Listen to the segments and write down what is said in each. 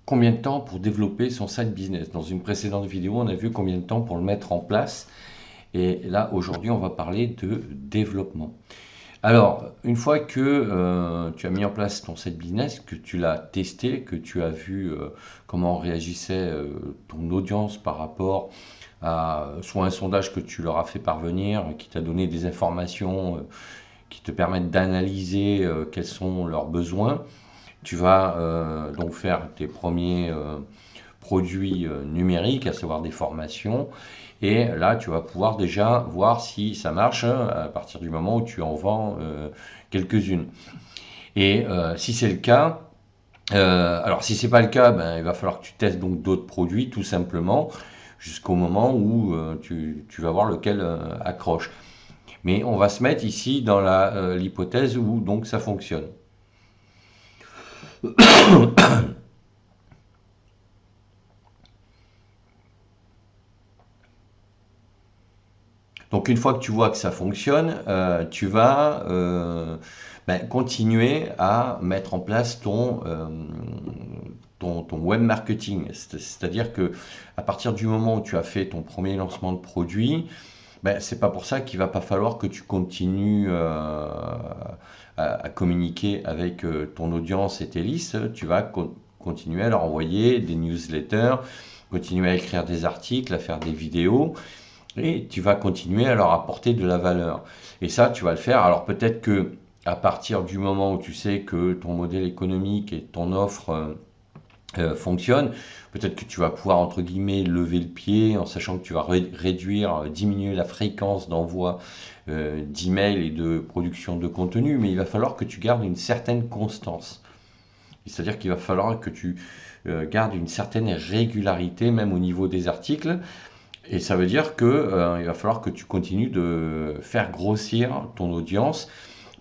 combien de temps pour développer son side business? Dans une précédente vidéo, on a vu combien de temps pour le mettre en place. Et là, aujourd'hui, on va parler de développement. Alors, une fois que tu as mis en place ton site business, que tu l'as testé, que tu as vu comment réagissait ton audience par rapport à soit un sondage que tu leur as fait parvenir, qui t'a donné des informations qui te permettent d'analyser quels sont leurs besoins, tu vas donc faire tes premiers produits numériques, à savoir des formations. Et là, tu vas pouvoir déjà voir si ça marche à partir du moment où tu en vends quelques-unes. Et si c'est le cas, alors si c'est pas le cas, ben, il va falloir que tu testes donc d'autres produits tout simplement jusqu'au moment où tu vas voir lequel accroche. Mais on va se mettre ici dans l'hypothèse où donc ça fonctionne. Donc une fois que tu vois que ça fonctionne, tu vas continuer à mettre en place ton web marketing. C'est-à-dire que à partir du moment où tu as fait ton premier lancement de produit, c'est pas pour ça qu'il va pas falloir que tu continues à communiquer avec ton audience et tes listes. Tu vas continuer à leur envoyer des newsletters, continuer à écrire des articles, à faire des vidéos et tu vas continuer à leur apporter de la valeur. Et ça, tu vas le faire. Alors peut-être que à partir du moment où tu sais que ton modèle économique et ton offre fonctionnent, peut-être que tu vas pouvoir entre guillemets lever le pied en sachant que tu vas réduire, diminuer la fréquence d'envoi d'emails et de production de contenu, mais il va falloir que tu gardes une certaine constance. C'est-à-dire qu'il va falloir que tu gardes une certaine régularité, même au niveau des articles, et ça veut dire que il va falloir que tu continues de faire grossir ton audience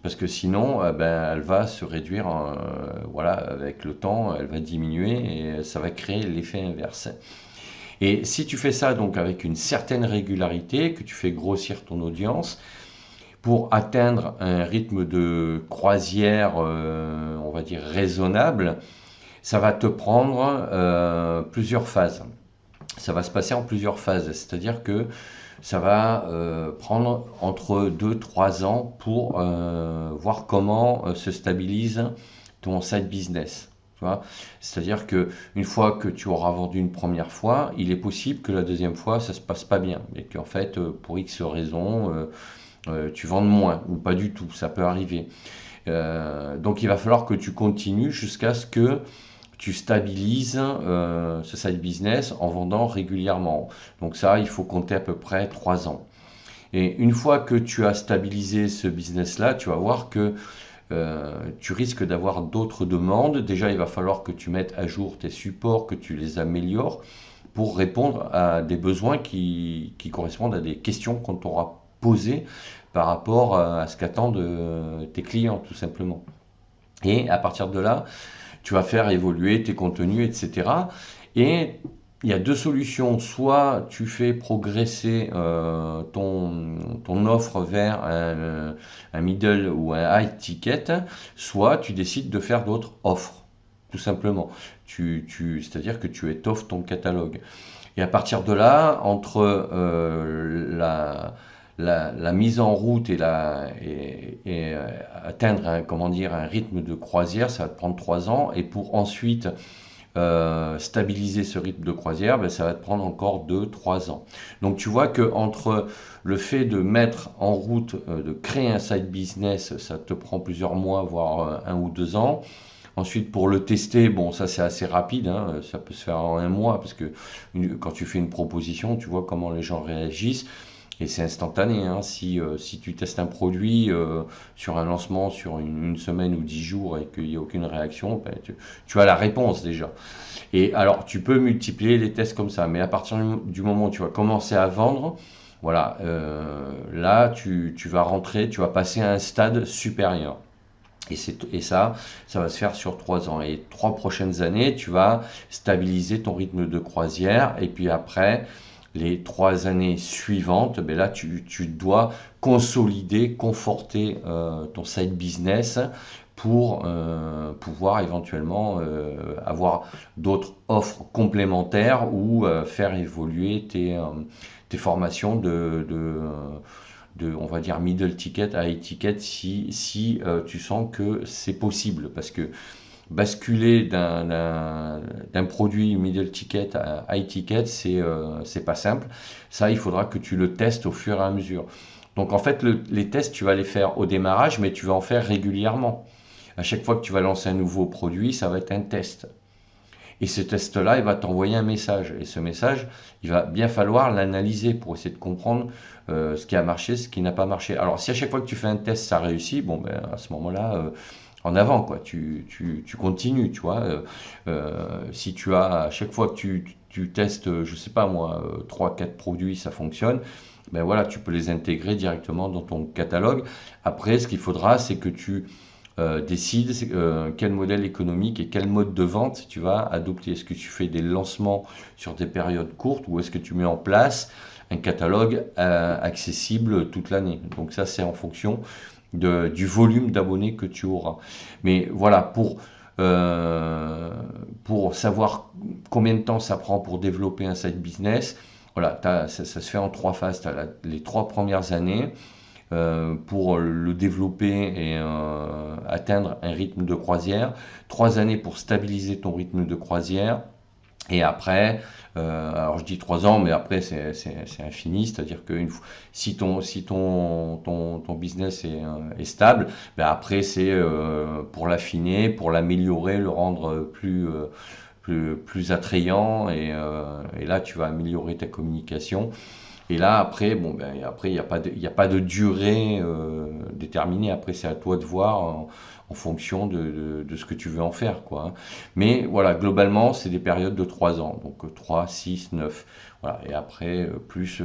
parce que sinon, elle va se réduire, voilà, avec le temps, elle va diminuer et ça va créer l'effet inverse. Et si tu fais ça donc avec une certaine régularité, que tu fais grossir ton audience, pour atteindre un rythme de croisière, on va dire raisonnable, ça va te prendre plusieurs phases. Ça va se passer en plusieurs phases, c'est-à-dire que ça va prendre entre 2 3 ans pour voir comment se stabilise ton side business. C'est-à-dire que une fois que tu auras vendu une première fois, il est possible que la deuxième fois ça se passe pas bien et qu'en fait pour X raisons tu vendes moins ou pas du tout, ça peut arriver. Donc il va falloir que tu continues jusqu'à ce que tu stabilises ce side business en vendant régulièrement. Donc ça, il faut compter à peu près 3 ans. Et une fois que tu as stabilisé ce business-là, tu vas voir que tu risques d'avoir d'autres demandes. Déjà, il va falloir que tu mettes à jour tes supports, que tu les améliores pour répondre à des besoins qui correspondent à des questions qu'on t'aura posées par rapport à ce qu'attendent tes clients, tout simplement. Et à partir de là, tu vas faire évoluer tes contenus, etc. Et il y a deux solutions. Soit tu fais progresser ton offre vers un middle ou un high ticket, soit tu décides de faire d'autres offres, tout simplement. C'est-à-dire que tu étoffes ton catalogue. Et à partir de là, entre la mise en route et atteindre comment dire, un rythme de croisière, ça va te prendre 3 ans. Et pour ensuite stabiliser ce rythme de croisière, ça va te prendre encore 2 3 ans. Donc tu vois que entre le fait de mettre en route, de créer un side business, ça te prend plusieurs mois, voire 1 ou 2 ans. Ensuite, pour le tester, bon, ça c'est assez rapide, hein, ça peut se faire en un mois, parce que quand tu fais une proposition, tu vois comment les gens réagissent, et c'est instantané. Hein. Si tu testes un produit sur un lancement sur une semaine ou 10 jours et qu'il n'y a aucune réaction, tu as la réponse déjà. Et alors, tu peux multiplier les tests comme ça, mais à partir du moment où tu vas commencer à vendre, voilà, là, tu vas rentrer, tu vas passer à un stade supérieur. Et ça va se faire sur 3 ans. Et 3 prochaines années, tu vas stabiliser ton rythme de croisière. Et puis après, les 3 années suivantes, là, tu dois consolider, conforter ton side business pour pouvoir éventuellement avoir d'autres offres complémentaires ou faire évoluer tes formations on va dire, middle ticket à high ticket si tu sens que c'est possible. Parce que basculer d'un produit middle ticket à high ticket, c'est pas simple. Ça, il faudra que tu le testes au fur et à mesure. Donc en fait, les tests, tu vas les faire au démarrage, mais tu vas en faire régulièrement. À chaque fois que tu vas lancer un nouveau produit, ça va être un test. Et ce test-là, il va t'envoyer un message. Et ce message, il va bien falloir l'analyser pour essayer de comprendre ce qui a marché, ce qui n'a pas marché. Alors, si à chaque fois que tu fais un test, ça réussit, bon, ben, à ce moment-là, en avant, quoi. Tu continues, tu vois. Si tu as, à chaque fois que tu testes, je sais pas moi, 3-4 produits, ça fonctionne, ben voilà, tu peux les intégrer directement dans ton catalogue. Après, ce qu'il faudra, c'est que tu décides quel modèle économique et quel mode de vente tu vas adopter. Est-ce que tu fais des lancements sur des périodes courtes ou est-ce que tu mets en place un catalogue accessible toute l'année? Donc ça, c'est en fonction du volume d'abonnés que tu auras. Mais voilà, pour savoir combien de temps ça prend pour développer un side business, voilà, ça se fait en 3 phases. Tu as les 3 premières années pour le développer et atteindre un rythme de croisière. 3 années pour stabiliser ton rythme de croisière. Et après, alors je dis 3 ans, mais après c'est infini, c'est-à-dire que si ton business est stable, ben après c'est pour l'affiner, pour l'améliorer, le rendre plus attrayant, et là tu vas améliorer ta communication. Et là, après, bon, ben, après, il y a pas de durée déterminée. Après, c'est à toi de voir en fonction de ce que tu veux en faire, quoi, hein. Mais voilà, globalement, c'est des périodes de 3 ans. Donc 3, 6, 9. Voilà. Et après, plus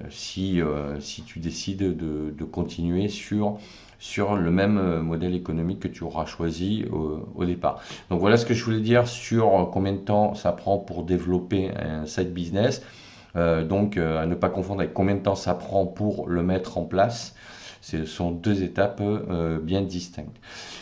si tu décides de continuer sur le même modèle économique que tu auras choisi au départ. Donc voilà ce que je voulais dire sur combien de temps ça prend pour développer un side business. Donc à ne pas confondre avec combien de temps ça prend pour le mettre en place. Ce sont 2 étapes bien distinctes.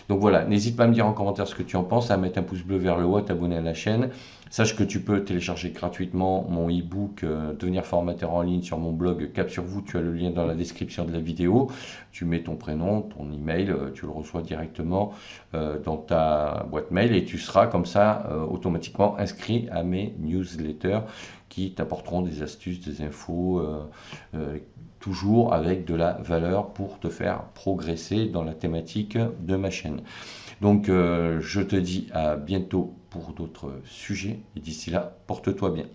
Donc voilà, n'hésite pas à me dire en commentaire ce que tu en penses, à mettre un pouce bleu vers le haut, à t'abonner à la chaîne. Sache que tu peux télécharger gratuitement mon e-book Devenir formateur en ligne sur mon blog Cap sur vous. Tu as le lien dans la description de la vidéo. Tu mets ton prénom, ton email, tu le reçois directement dans ta boîte mail et tu seras comme ça automatiquement inscrit à mes newsletters qui t'apporteront des astuces, des infos, toujours avec de la valeur pour te faire progresser dans la thématique de ma chaîne. Donc je te dis à bientôt pour d'autres sujets et d'ici là, porte-toi bien.